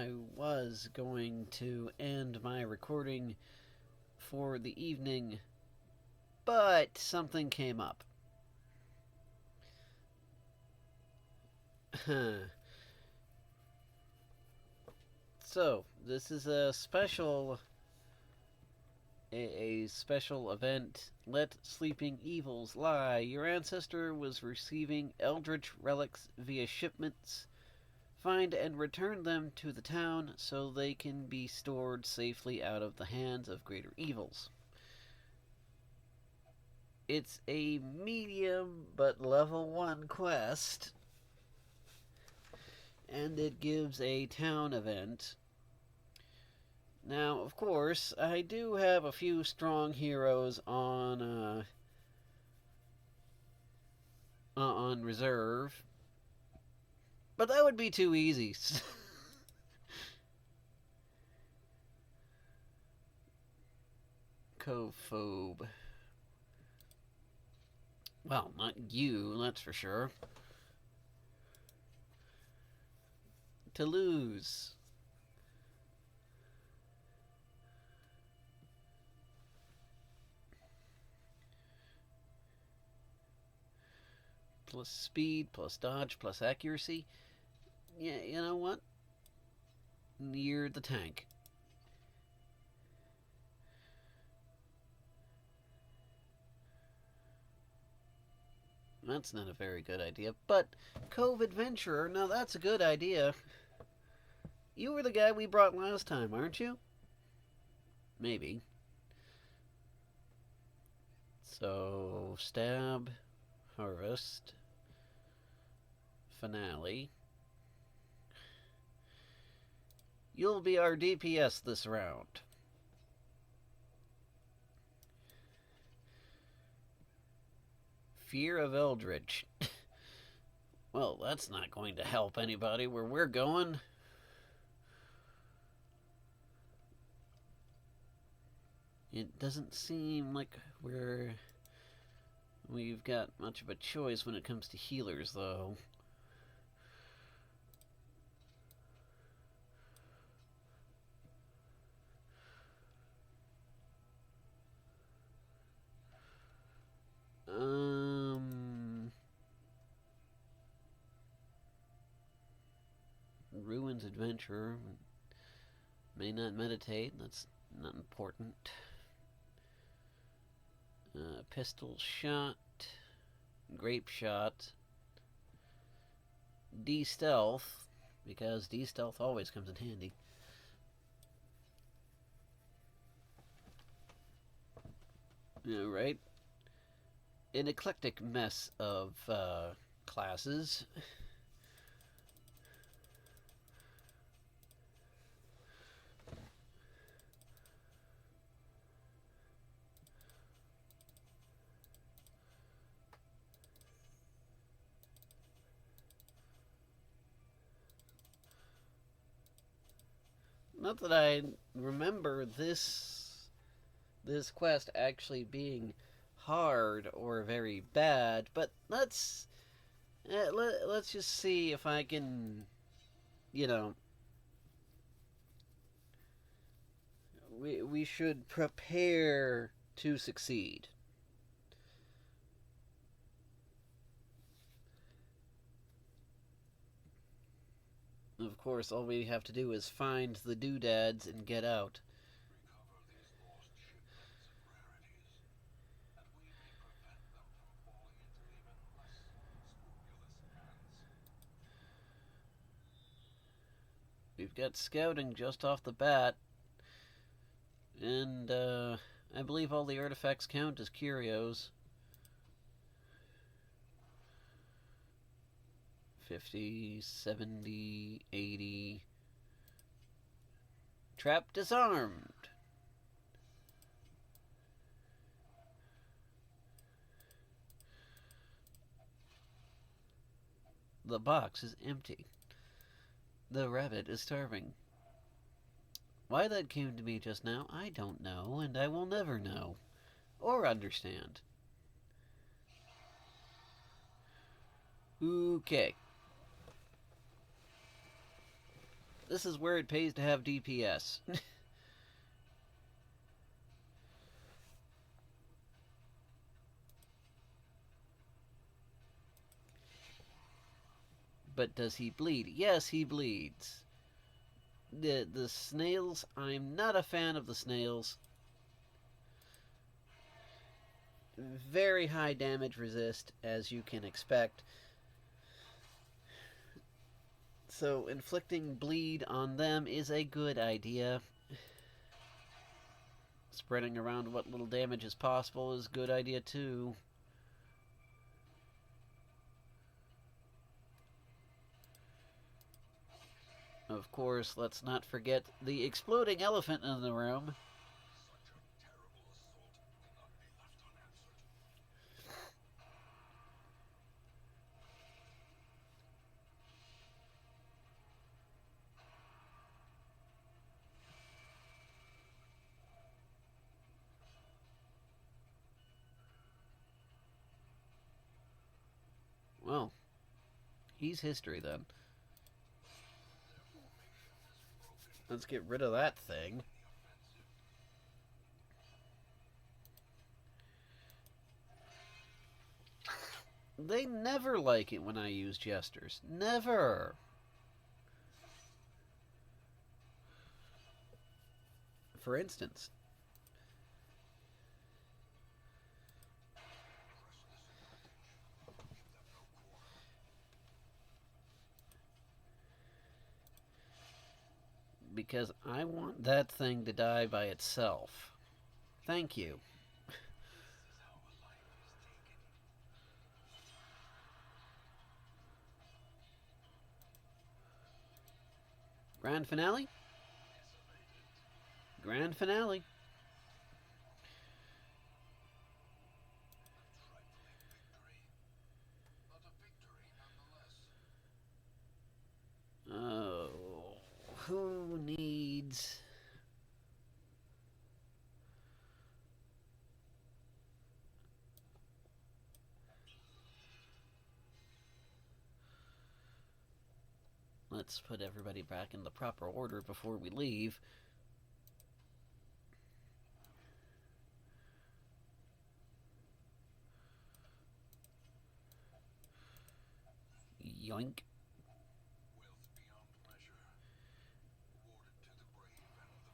I was going to end my recording for the evening, but something came up. So, this is a special event. Let sleeping evils lie. Your ancestor was receiving eldritch relics via shipments. Find and return them to the town so they can be stored safely out of the hands of greater evils. It's a medium but level 1 quest, and it gives a town event. Now, of course, I do have a few strong heroes on reserve, but that would be too easy. Cophobe. Well, not you, that's for sure. Toulouse. Plus speed, plus dodge, plus accuracy. Yeah, you know what? Near the tank. That's not a very good idea. But Cove Adventurer, now that's a good idea. You were the guy we brought last time, aren't you? Maybe. So, stab, harvest, finale. You'll be our DPS this round. Fear of Eldritch. Well, that's not going to help anybody where we're going. It doesn't seem like we've got much of a choice when it comes to healers, though. Ruins Adventurer. May not meditate, that's not important. Pistol Shot. Grape Shot. D-Stealth, because D-Stealth always comes in handy. Alright. An eclectic mess of classes. Not that I remember this quest actually being hard or very bad, but let's just see if I can, we should prepare to succeed. Of course, all we have to do is find the doodads and get out. We've got scouting just off the bat, and I believe all the artifacts count as curios. 50, 70, 80. Trap disarmed. The box is empty. The rabbit is starving. Why that came to me just now, I don't know, and I will never know. Or understand. Okay. This is where it pays to have DPS. But does he bleed? Yes, he bleeds. The snails, I'm not a fan of the snails. Very high damage resist, as you can expect. So inflicting bleed on them is a good idea. Spreading around what little damage is possible is a good idea too. Of course, let's not forget the exploding elephant in the room. Well, he's history then. Let's get rid of that thing. They never like it when I use jesters. Never. For instance, because I want that thing to die by itself. Thank you. Grand finale? Grand finale. Oh, who needs... Let's put everybody back in the proper order before we leave. Yoink.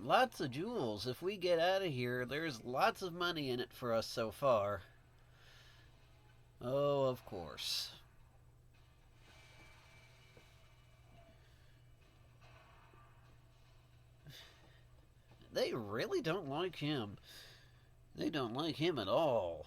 Lots of jewels. If we get out of here, there's lots of money in it for us so far. Oh, of course. They really don't like him. They don't like him at all.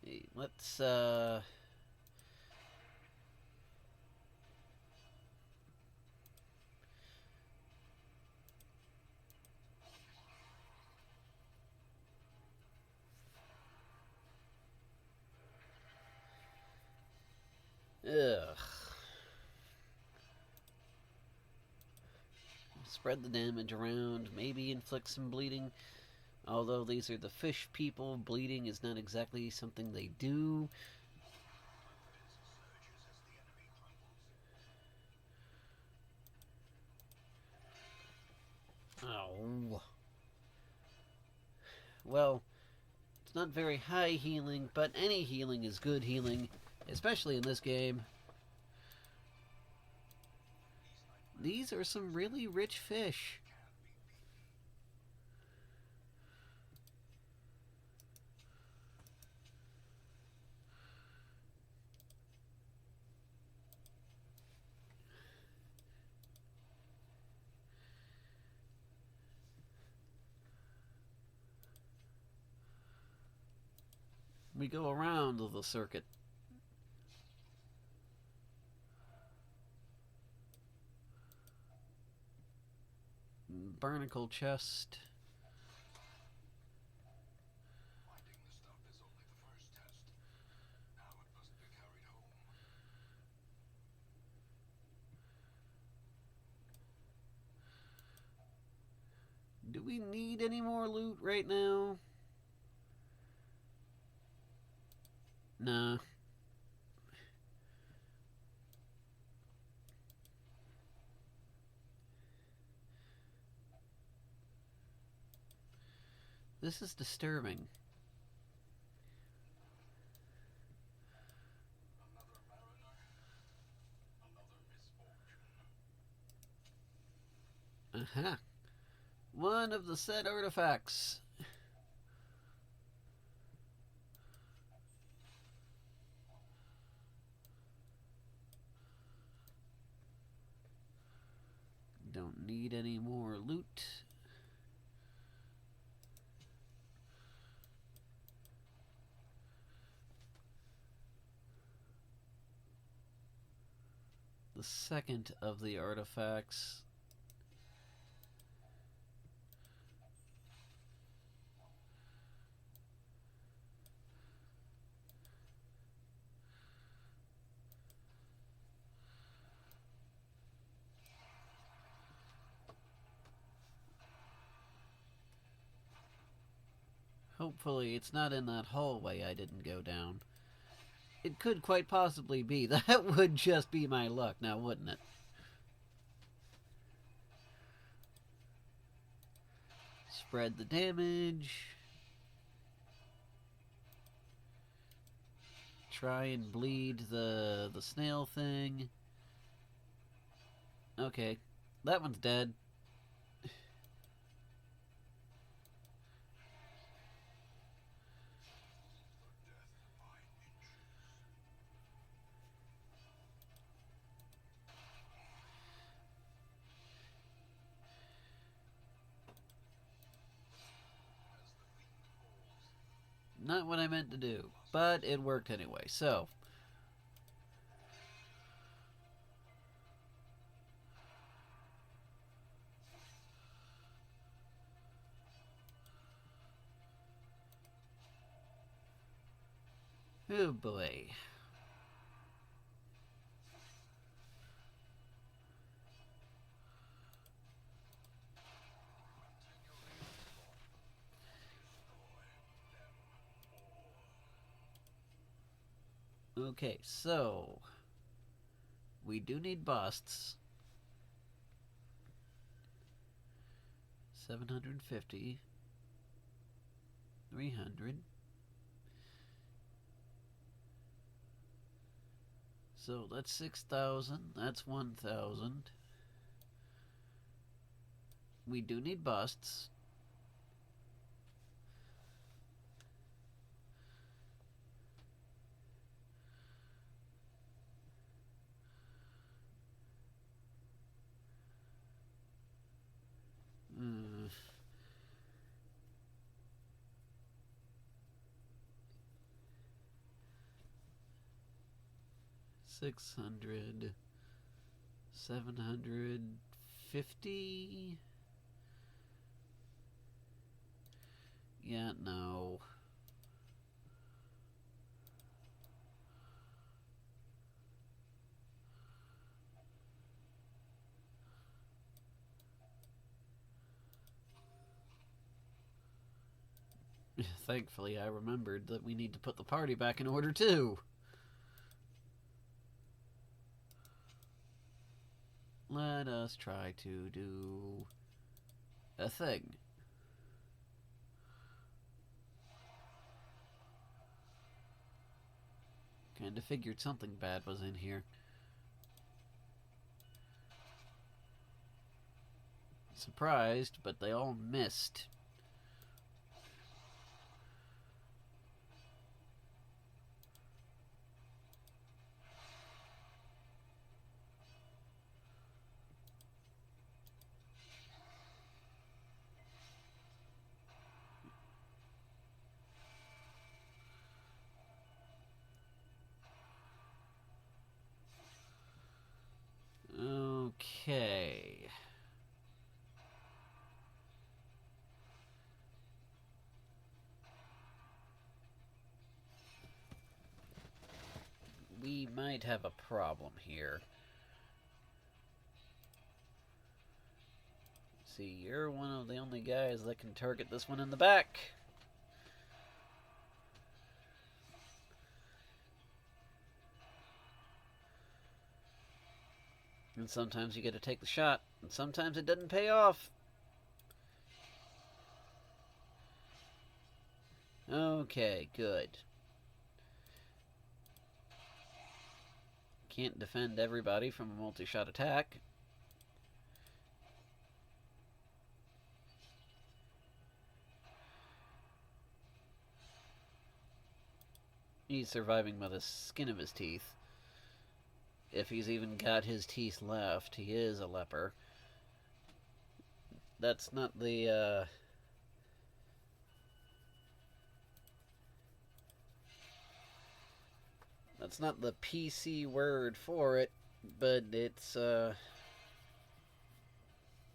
Hey, let's, ugh. Spread the damage around, maybe inflict some bleeding. Although these are the fish people, bleeding is not exactly something they do. Oh. Well, it's not very high healing, but any healing is good healing, especially in this game. These are some really rich fish. We go around the circuit. Barnacle chest. Do we need any more loot right now? Nah. This is disturbing. Aha. One of the said artifacts. Don't need any more loot. The second of the artifacts. Hopefully it's not in that hallway I didn't go down. It could quite possibly be. That would just be my luck now, wouldn't it? Spread the damage. Try and bleed the snail thing. Okay, that one's dead. Not what I meant to do, but it worked anyway, so. Oh boy. Okay, so we do need busts. 750. 300. So that's 6,000. That's 1,000. We do need busts. Mm. 600. 750. Yeah, no. Thankfully, I remembered that we need to put the party back in order, too. Let us try to do a thing. Kinda figured something bad was in here. Surprised, but they all missed. Okay. We might have a problem here. see, you're one of the only guys that can target this one in the back. And sometimes you get to take the shot, and sometimes it doesn't pay off. Okay, good. Can't defend everybody from a multi-shot attack. He's surviving by the skin of his teeth. If he's even got his teeth left, he is a leper. That's not the, that's not the PC word for it, but it's, it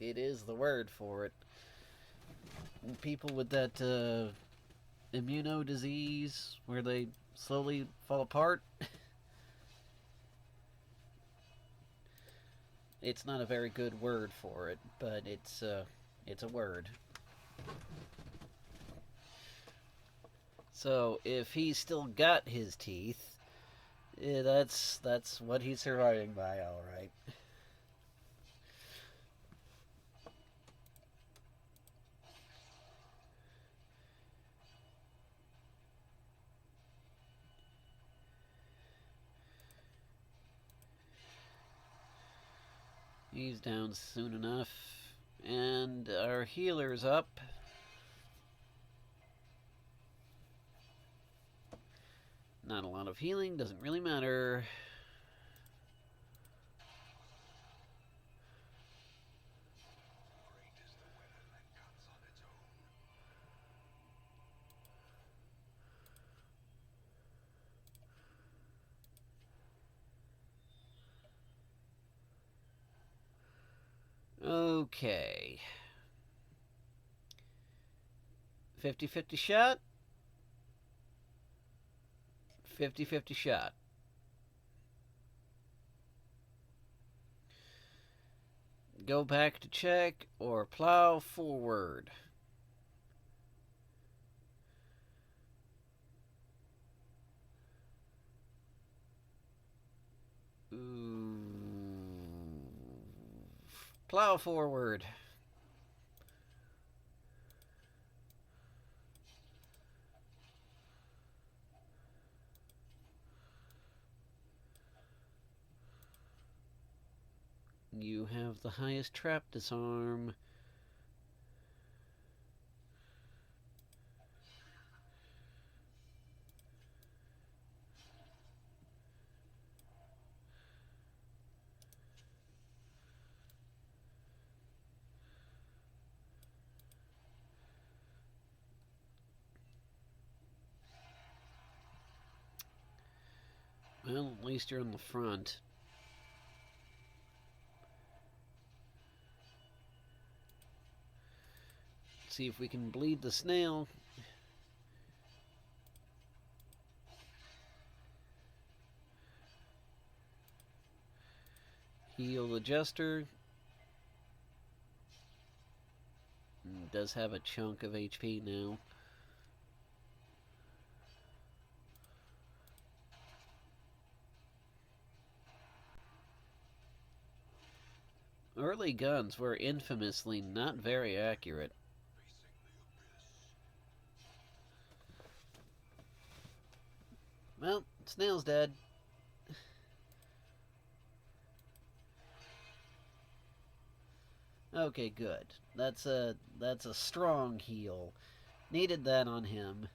is the word for it. And people with that, immuno disease, where they slowly fall apart, it's not a very good word for it, but it's a word. So if he's still got his teeth, that's what he's surviving by, all right. He's down soon enough, and our healer's up. Not a lot of healing, doesn't really matter. Okay. 50-50 shot. 50-50 shot. Go back to check or plow forward. Ooh. Plow forward. You have the highest trap disarm. Well, at least you're in the front. See if we can bleed the snail. Heal the jester. Does have a chunk of HP now. Early guns were infamously not very accurate. Well, snail's dead. Okay, good. That's a strong heal. Needed that on him.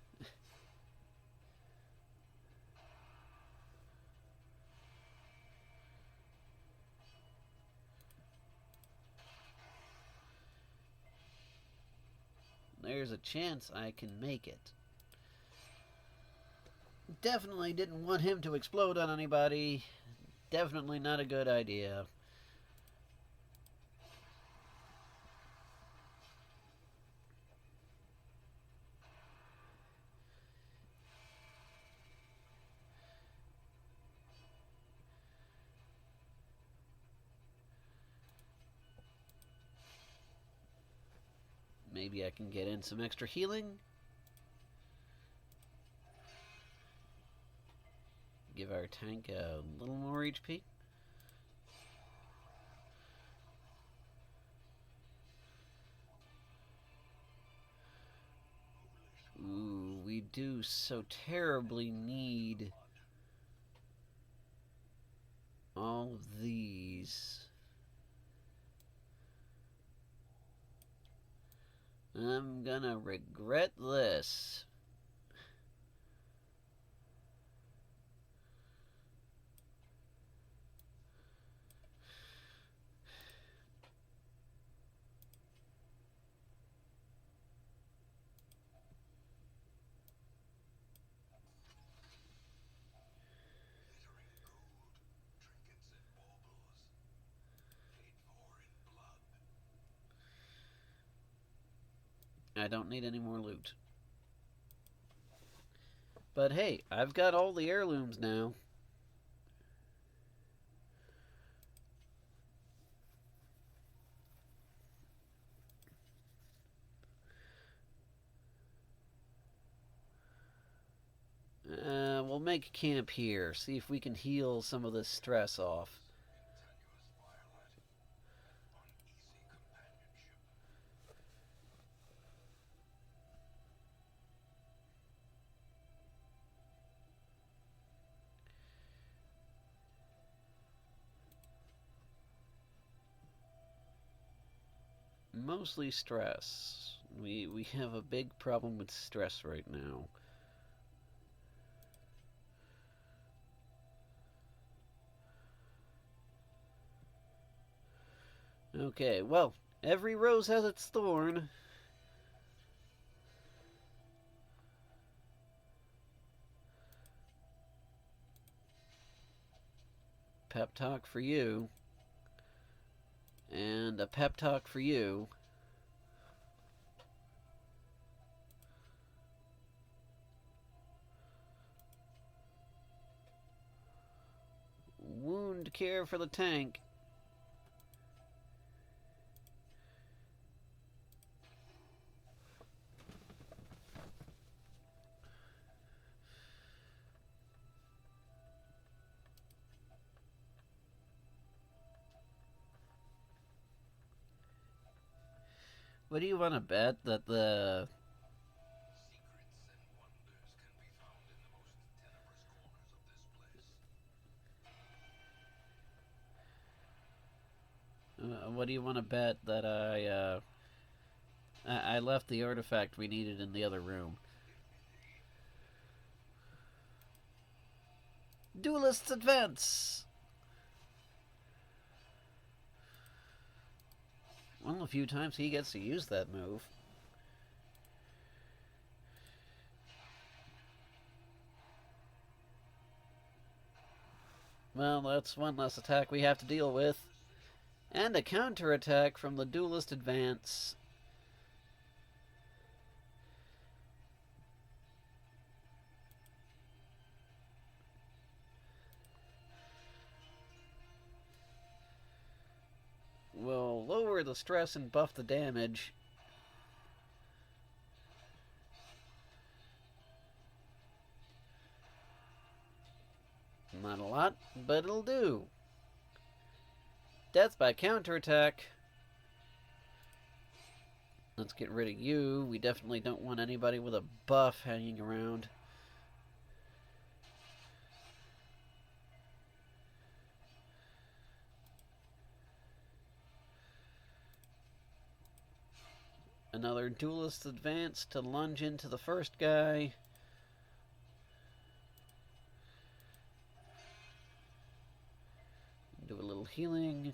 There's a chance I can make it. Definitely didn't want him to explode on anybody. Definitely not a good idea. Maybe I can get in some extra healing. Give our tank a little more HP. Ooh, we do so terribly need all of these. I'm gonna regret this. I don't need any more loot. But hey, I've got all the heirlooms now. We'll make camp here. See if we can heal some of this stress off. Mostly stress. We have a big problem with stress right now. Okay, well, every rose has its thorn. Pep talk for you. And a pep talk for you. Wound care for the tank. What do you want to bet that the... what do you want to bet that I left the artifact we needed in the other room? Duelist's advance! Well, a few times he gets to use that move. Well, that's one less attack we have to deal with. And a counterattack from the Duelist advance. Will lower the stress and buff the damage. Not a lot, but it'll do. Death by counterattack. Let's get rid of you. We definitely don't want anybody with a buff hanging around. Another Duelist advance to lunge into the first guy. Do a little healing.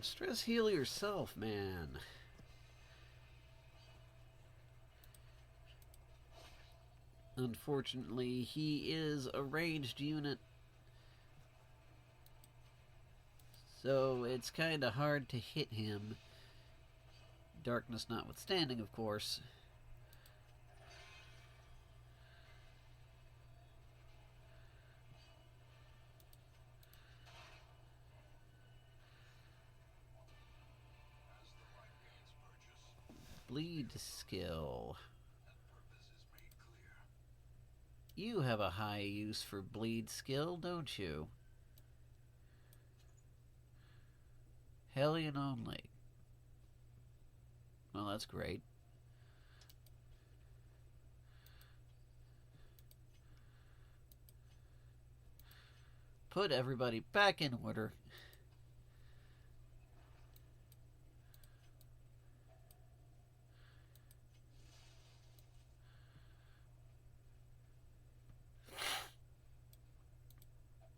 Stress heal yourself, man. Unfortunately, he is a ranged unit. So it's kind of hard to hit him. Darkness notwithstanding, of course. Bleed skill. You have a high use for bleed skill, don't you? Hellion only. Well, that's great. Put everybody back in order.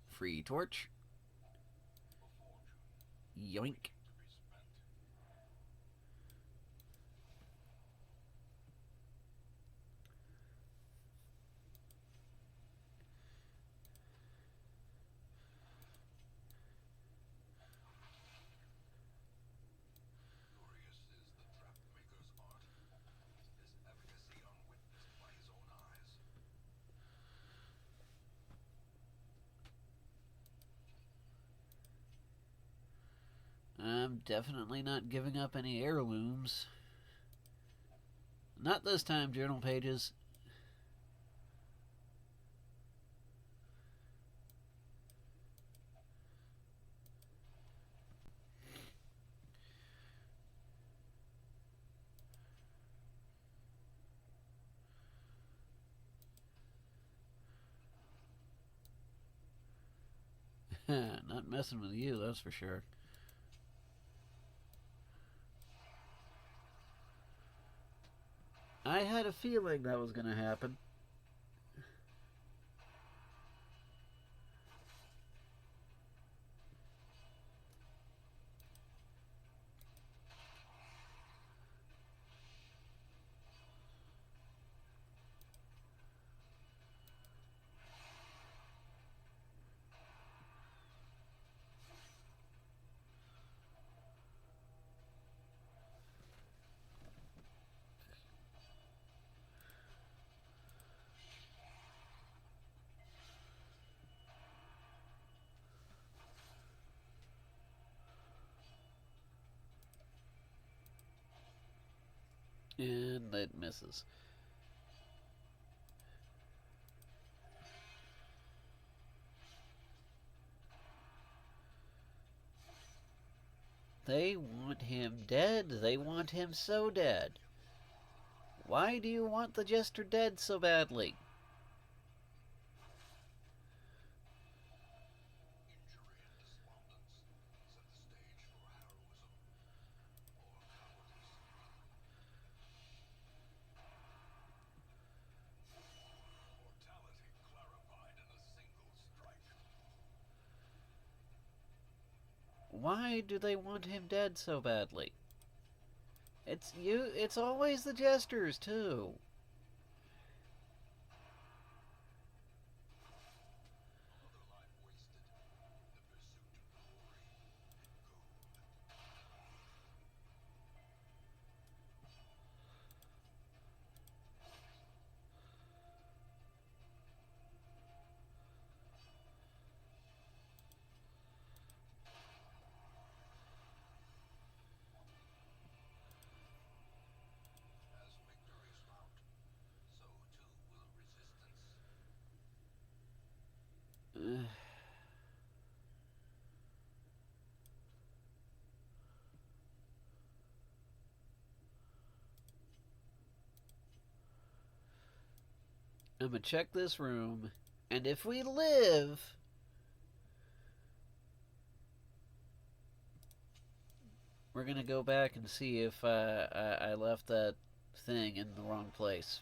Free torch. Yoink. I'm definitely not giving up any heirlooms. Not this time, journal pages. Not messing with you, that's for sure. I had a feeling that was going to happen. And it misses. They want him dead. They want him so dead. Why do you want the Jester dead so badly? Why do they want him dead so badly? It's always the Jesters, too. I'm gonna check this room, and if we live, we're gonna go back and see if I left that thing in the wrong place.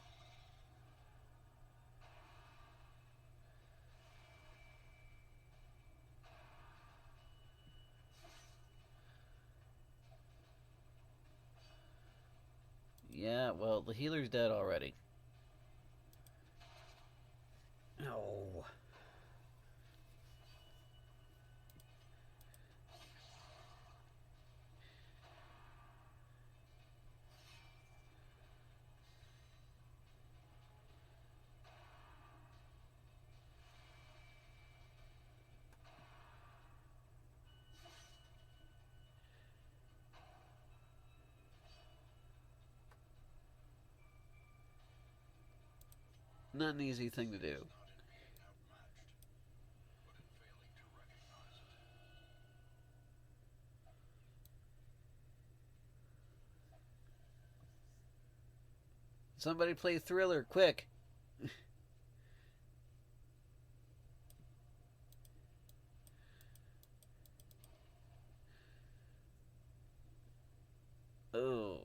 Yeah, well, the healer's dead already. Oh. Not an easy thing to do. Somebody play Thriller, quick! Oh.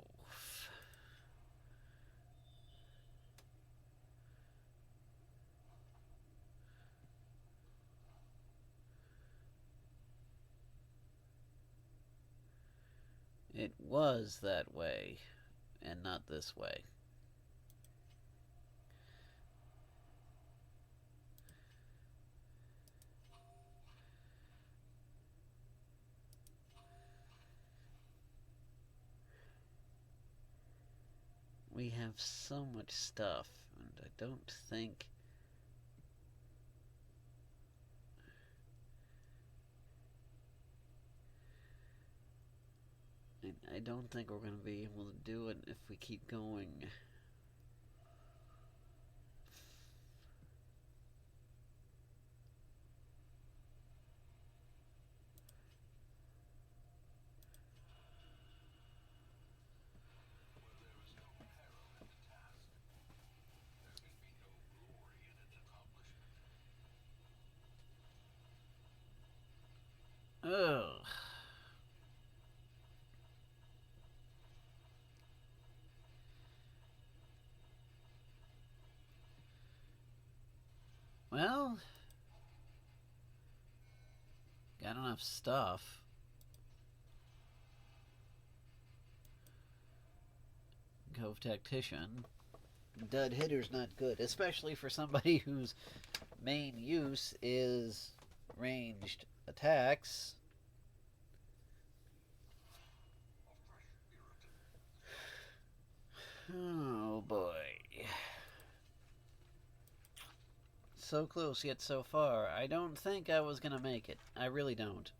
It was that way, and not this way. We have so much stuff, and I don't think... I don't think we're going to be able to do it if we keep going. Ugh. Well, got enough stuff. Cove Tactician. Dud Hitter's not good, especially for somebody whose main use is ranged attacks. Oh boy. So close yet so far. I don't think I was gonna make it. I really don't.